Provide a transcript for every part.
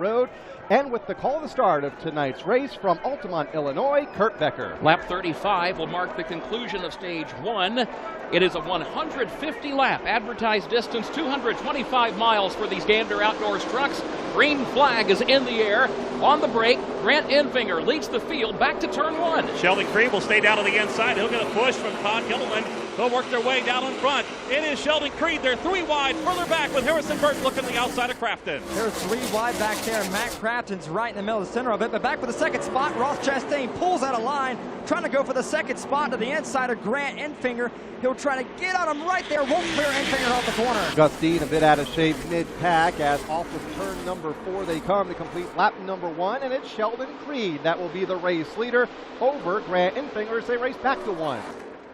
Road. And with the call to start of tonight's race from Altamont, Illinois, Kurt Becker. Lap 35 will mark the conclusion of stage 1. It is a 150 lap advertised distance, 225 miles for these Gander Outdoors trucks. Green flag is in the air. On the break, Grant Enfinger leads the field back to turn 1. Sheldon Creed will stay down on the inside. He'll get a push from Todd Gilliland. They'll work their way down in front. It is Sheldon Creed. They're 3 wide, further back with Harrison Burton looking to the outside of Crafton. They're 3 wide back there. Matt Crafton's right in the middle of the center of it, but back for the second spot. Ross Chastain pulls out a line, trying to go for the second spot to the inside of Grant Enfinger. He'll try to get on him right there. Won't clear Enfinger off the corner. Gustine a bit out of shape mid-pack as off of turn number 4 they come to complete lap number 1, and it's Sheldon Creed that will be the race leader over Grant Enfinger as they race back to 1.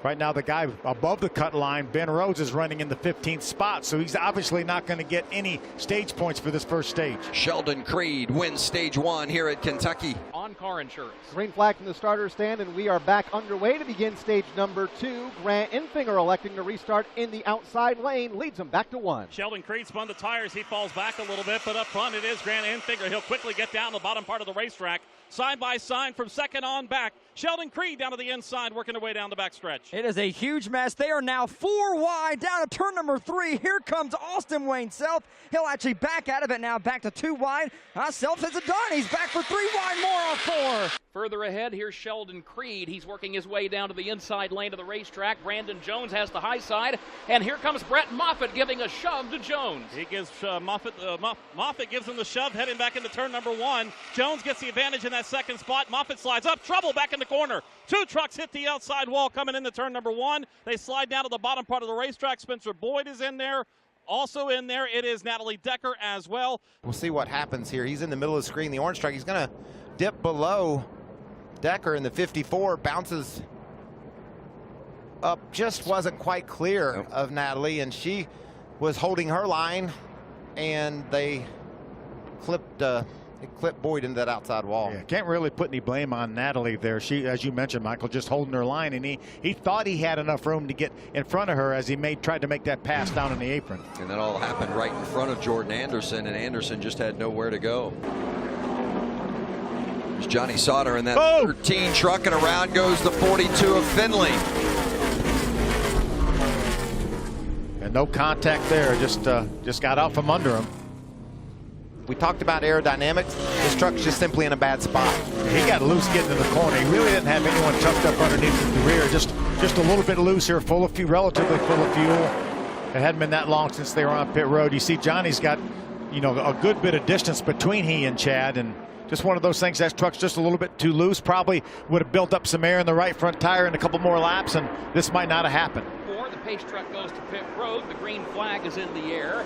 Right now, the guy above the cut line, Ben Rhodes, is running in the 15th spot, so he's obviously not going to get any stage points for this first stage. Sheldon Creed wins stage 1 here at Kentucky. On car insurance. Green flag from the starter stand, and we are back underway to begin stage number 2. Grant Enfinger electing to restart in the outside lane, leads him back to 1. Sheldon Creed spun the tires. He falls back a little bit, but up front it is Grant Enfinger. He'll quickly get down the bottom part of the racetrack. Side by side from second on back. Sheldon Creed down to the inside, working their way down the backstretch. It is a huge mess. They are now 4 wide down to turn number 3. Here comes Austin Wayne Self. He'll actually back out of it now, back to 2 wide. Self is done. He's back for 3 wide more off 4. Further ahead, here's Sheldon Creed. He's working his way down to the inside lane of the racetrack. Brandon Jones has the high side, and here comes Brett Moffitt giving a shove to Jones. He gives Moffitt gives him the shove, heading back into turn number 1. Jones gets the advantage in that second spot. Moffitt slides up, trouble back in the corner. 2 trucks hit the outside wall coming into turn number 1. They slide down to the bottom part of the racetrack. Spencer Boyd is in there. Also in there, it is Natalie Decker as well. We'll see what happens here. He's in the middle of the screen, the orange truck. He's going to dip below Decker in the 54, bounces up, just wasn't quite clear of Natalie, and she was holding her line, and they clipped Boyd into that outside wall. Yeah, can't really put any blame on Natalie there. She, as you mentioned, Michael, just holding her line, and he thought he had enough room to get in front of her as he tried to make that pass down in the apron. And that all happened right in front of Jordan Anderson, and Anderson just had nowhere to go. There's Johnny Sauter in that 13 truck, and around goes the 42 of Finley. And no contact there, just got out from under him. We talked about aerodynamics. This truck's just simply in a bad spot. He got loose getting in the corner. He really didn't have anyone tucked up underneath the rear. Just a little bit loose here, relatively full of fuel. It hadn't been that long since they were on pit road. You see Johnny's got, a good bit of distance between he and Chad, and just one of those things. That truck's just a little bit too loose. Probably would have built up some air in the right front tire in a couple more laps, and this might not have happened. The pace truck goes to pit road. The green flag is in the air.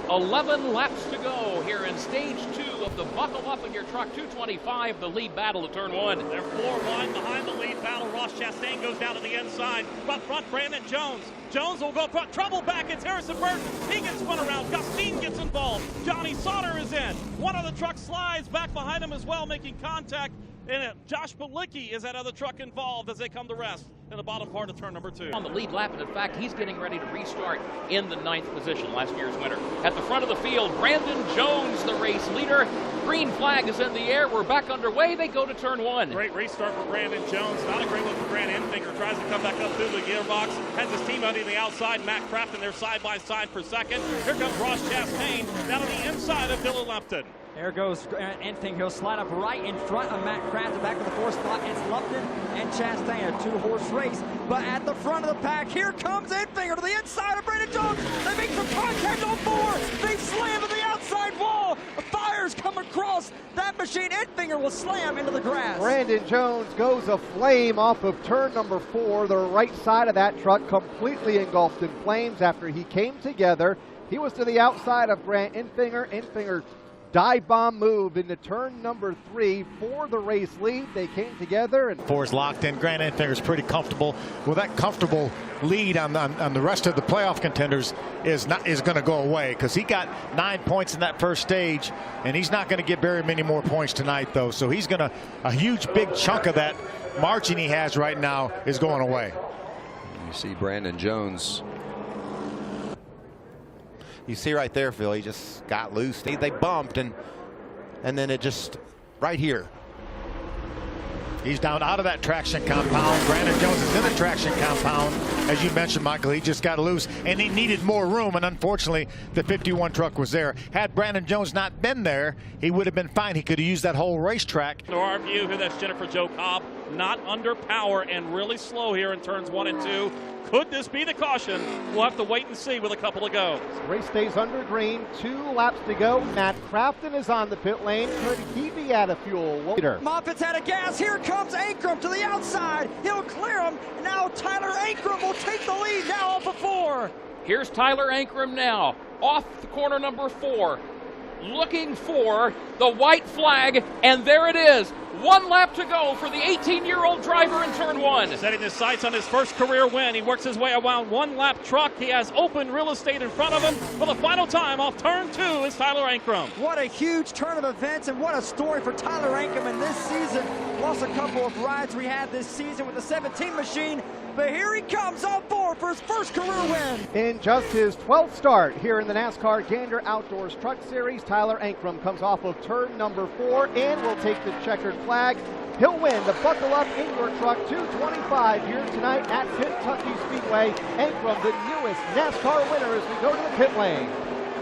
11 laps to go here in stage 2 of the Buckle Up in Your Truck 225, the lead battle of turn 1. They're 4 wide behind the lead battle. Ross Chastain goes down to the inside. Up front, Brandon Jones. Jones will go up front. Trouble back. It's Harrison Burton. He gets spun around. Gustine gets involved. Johnny Sauter is in. One of the trucks slides back behind him as well, making contact. And Josh Palicki is that other truck involved as they come to rest in the bottom part of turn number 2. On the lead lap, and in fact, he's getting ready to restart in the 9th position, last year's winner. At the front of the field, Brandon Jones, the race leader. Green flag is in the air. We're back underway. They go to turn 1. Great restart for Brandon Jones. Not a great one for Grant Enfinger. Tries to come back up through the gearbox. Has his team on the outside. Matt Crafton there side by side for second. Here comes Ross Chastain down on the inside of Dylan Lupton. There goes Enfinger. He'll slide up right in front of Matt Crafton. Back to the 4th spot. It's Lupton and Chastain, a 2-horse race. But at the front of the pack, here comes Enfinger to the inside of Brandon Jones. They make some contact on 4. They slam to the outside wall. Fires come across that machine. Enfinger will slam into the grass. Brandon Jones goes aflame off of turn number 4. The right side of that truck completely engulfed in flames after he came together. He was to the outside of Grant Enfinger. Enfinger dive bomb move into turn number 3 for the race lead. They came together, and 4 is locked in. Grant Enfinger's pretty comfortable. Well, that comfortable lead on the rest of the playoff contenders is going to go away, because he got 9 points in that first stage, and he's not going to get very many more points tonight, though. So he's going to, a huge big chunk of that margin he has right now is going away. You see Brandon Jones. You see right there, Phil, he just got loose. They bumped, and and then it just right here. He's down out of that traction compound. Brandon Jones is in the traction compound. As you mentioned, Michael, he just got loose, and he needed more room, and unfortunately, the 51 truck was there. Had Brandon Jones not been there, he would have been fine. He could have used that whole racetrack. To our view here, that's Jennifer Jo Cobb, not under power and really slow here in turns 1 and 2. Could this be the caution? We'll have to wait and see with a couple of goes. Race stays under green, 2 laps to go. Matt Crafton is on the pit lane. Could he be out of fuel? Moffitt's out of gas. Here comes Ankrum to the outside. He'll clear him. Now Tyler Ankrum will take the lead now off of 4. Here's Tyler Ankrum now, off the corner number 4, looking for the white flag, and there it is. 1 lap to go for the 18-year-old driver in turn 1. Setting his sights on his first career win. He works his way around 1-lap truck. He has open real estate in front of him. For the final time off turn 2 is Tyler Ankrum. What a huge turn of events, and what a story for Tyler Ankrum in this season. Lost a couple of rides we had this season with the 17 machine, but here he comes on board for his first career win. In just his 12th start here in the NASCAR Gander Outdoors Truck Series, Tyler Ankrum comes off of turn number 4 and will take the checkered flag. He'll win the Buckle Up Indoor Truck 225 here tonight at Kentucky Speedway. Ankrum, the newest NASCAR winner, as we go to the pit lane.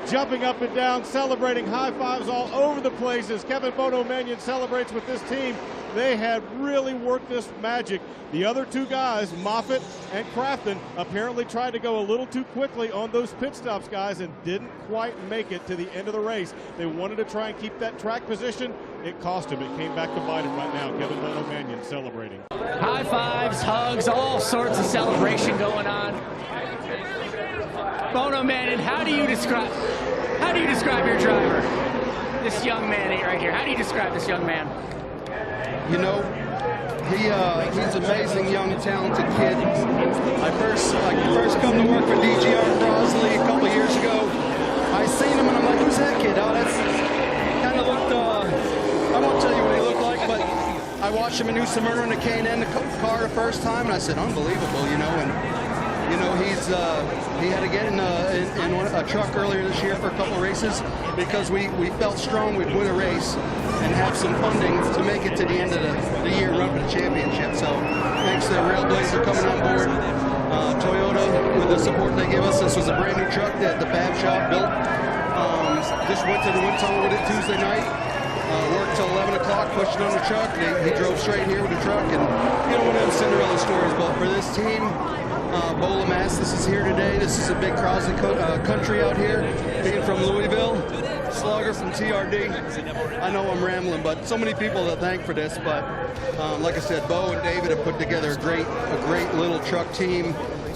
Jumping up and down, celebrating, high fives all over the place as Kevin Bono Mannion celebrates with this team. They had really worked this magic. The other 2 guys, Moffitt and Crafton, apparently tried to go a little too quickly on those pit stops, guys, and didn't quite make it to the end of the race. They wanted to try and keep that track position. It cost him. It came back to bite him right now. Kevin Bono Mannion celebrating. High fives, hugs, all sorts of celebration going on. Bono Mannion, how do you describe your driver? This young man right here. How do you describe this young man? You know, he's an amazing, young, talented kid. I first come to work for DGR Crosley a couple years ago. I seen him and I'm like, who's that kid? Oh, that's kind of looked, I won't tell you what he looked like, but I watched him in New Smyrna in the K&N car the first time, and I said, unbelievable, you know, and you know, he had to get in a truck earlier this year for a couple races because we felt strong we'd win a race and have some funding to make it to the end of the year run for the championship. So thanks to Railblazer coming on board, Toyota with the support they give us. This was a brand new truck that the Fab Shop built. Just went to the wind tunnel with it Tuesday night. Worked till 11 o'clock pushing on the truck. He drove straight here with the truck, and you know, one of those Cinderella stories. But for this team, Bola Mass, this is here today. This is a big Crosley country out here. Being from Louisville, Slugger from TRD. I know I'm rambling, but so many people to thank for this. But like I said, Bo and David have put together a great little truck team.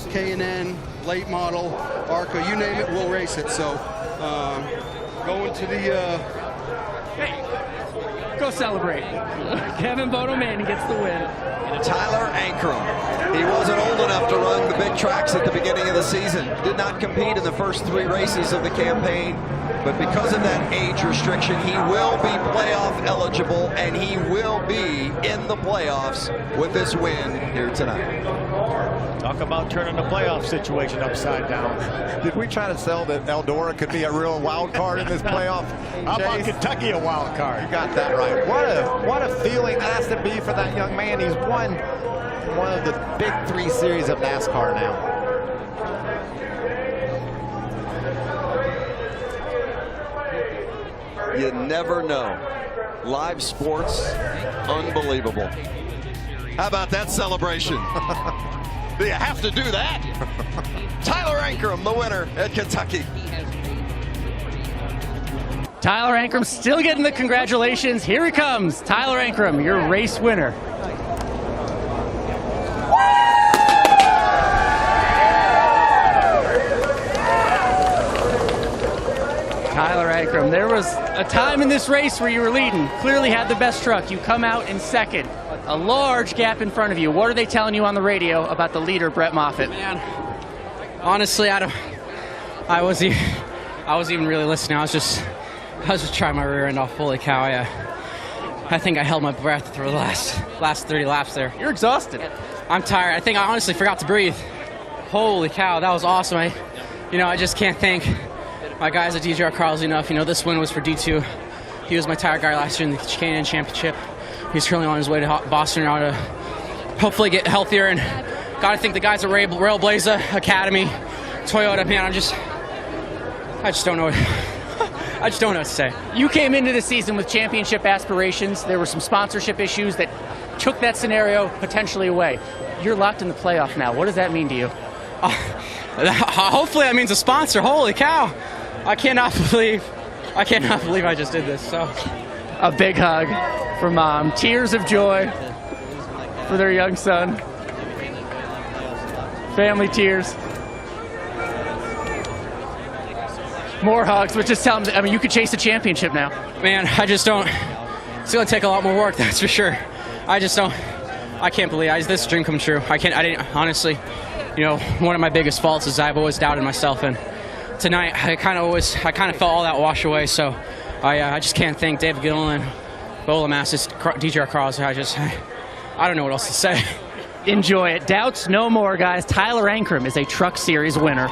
K&N, late model, ARCA, you name it, we'll race it. So going to the Hey, go celebrate. Kevin Bono Mannion gets the win. Tyler Ankrum. He wasn't old enough to run the big tracks at the beginning of the season. Did not compete in the first 3 races of the campaign. But because of that age restriction, he will be playoff eligible, and he will be in the playoffs with this win here tonight. Talk about turning the playoff situation upside down. Did we try to sell that Eldora could be a real wild card in this playoff? How about Kentucky a wild card? You got that right. What a feeling that has to be for that young man. He's won one of the big 3 series of NASCAR now. You never know. Live sports, unbelievable. How about that celebration? Do you have to do that? Tyler Ankrum, the winner at Kentucky. Tyler Ankrum still getting the congratulations. Here he comes. Tyler Ankrum, your race winner. Tyler Ankrum, there was a time in this race where you were leading, clearly had the best truck. You come out in second, a large gap in front of you. What are they telling you on the radio about the leader, Brett Moffitt? Man, honestly, I wasn't even really listening. I was just trying my rear end off. Holy cow! I think I held my breath through the last 30 laps there. You're exhausted. I'm tired. I think I honestly forgot to breathe. Holy cow, that was awesome. I just can't thank my guys at DGR Carl's enough. You know, this win was for D2 He was my tire guy last year in the Canadian Championship. He's currently on his way to Boston now to hopefully get healthier. And got to thank the guys at Railblazer Academy, Toyota. Man, I just don't know. I just don't know what to say. You came into the season with championship aspirations. There were some sponsorship issues that took that scenario potentially away. You're locked in the playoff now. What does that mean to you? Hopefully that means a sponsor. Holy cow! I cannot believe I just did this. So, a big hug from Mom. Tears of joy for their young son. Family tears. More hugs, but just tell them, I mean, you could chase a championship now. Man, I just don't. It's going to take a lot more work, that's for sure. I can't believe this dream come true. I didn't, honestly, you know, one of my biggest faults is I've always doubted myself. And tonight, I kind of felt all that wash away. So I just can't thank David Gilliland, Bola Masses, DJR Cross. I don't know what else to say. Enjoy it. Doubts no more, guys. Tyler Ankrum is a Truck Series winner.